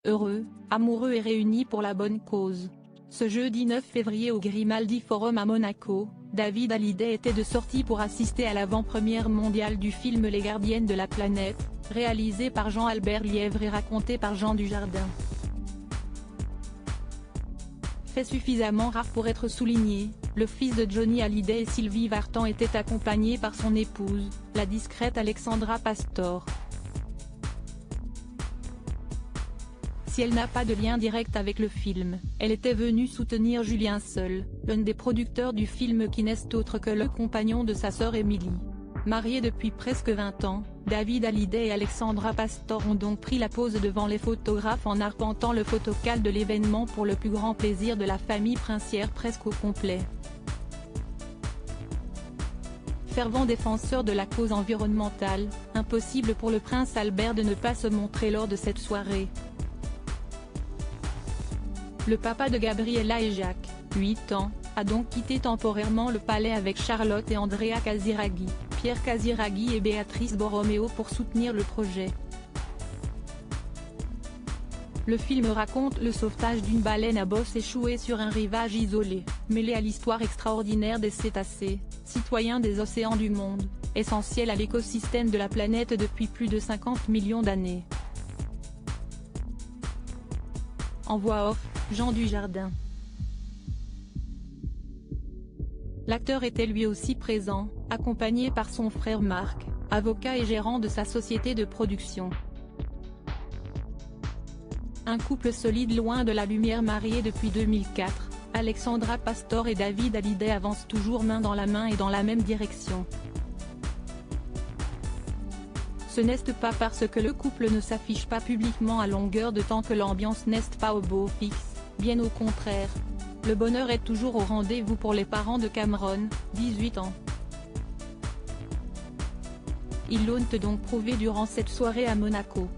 Heureux, amoureux et réunis pour la bonne cause. Ce jeudi 9 février au Grimaldi Forum à Monaco, David Hallyday était de sortie pour assister à l'avant-première mondiale du film Les Gardiennes de la Planète, réalisé par Jean-Albert Lièvre et raconté par Jean Dujardin. Fait suffisamment rare pour être souligné, le fils de Johnny Hallyday et Sylvie Vartan était accompagné par son épouse, la discrète Alexandra Pastor. Si elle n'a pas de lien direct avec le film, elle était venue soutenir Julien Seul, l'un des producteurs du film qui n'est autre que le compagnon de sa sœur Émilie. Mariés depuis presque 20 ans, David Hallyday et Alexandra Pastor ont donc pris la pose devant les photographes en arpentant le photocall de l'événement pour le plus grand plaisir de la famille princière presque au complet. Fervent défenseur de la cause environnementale, impossible pour le prince Albert de ne pas se montrer lors de cette soirée. Le papa de Gabriella et Jacques, 8 ans, a donc quitté temporairement le palais avec Charlotte et Andrea Casiraghi, Pierre Casiraghi et Béatrice Borromeo pour soutenir le projet. Le film raconte le sauvetage d'une baleine à bosse échouée sur un rivage isolé, mêlé à l'histoire extraordinaire des cétacés, citoyens des océans du monde, essentiels à l'écosystème de la planète depuis plus de 50 millions d'années. En voix off, Jean Dujardin. L'acteur était lui aussi présent, accompagné par son frère Marc, avocat et gérant de sa société de production. Un couple solide loin de la lumière, marié depuis 2004, Alexandra Pastor et David Hallyday avancent toujours main dans la main et dans la même direction. Ce n'est pas parce que le couple ne s'affiche pas publiquement à longueur de temps que l'ambiance n'est pas au beau fixe, bien au contraire. Le bonheur est toujours au rendez-vous pour les parents de Cameron, 18 ans. Ils l'ont donc prouvé durant cette soirée à Monaco.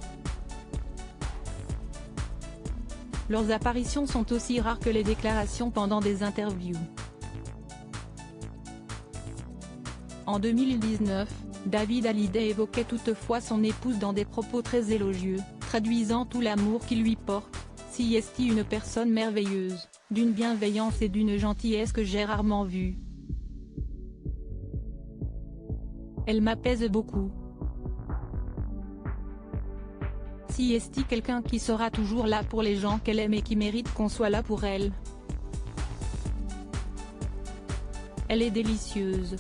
Leurs apparitions sont aussi rares que les déclarations pendant des interviews. En 2019, David Hallyday évoquait toutefois son épouse dans des propos très élogieux, traduisant tout l'amour qu'il lui porte. Si est une personne merveilleuse, d'une bienveillance et d'une gentillesse que j'ai rarement vue. Elle m'apaise beaucoup. Si est quelqu'un qui sera toujours là pour les gens qu'elle aime et qui mérite qu'on soit là pour elle. Elle est délicieuse.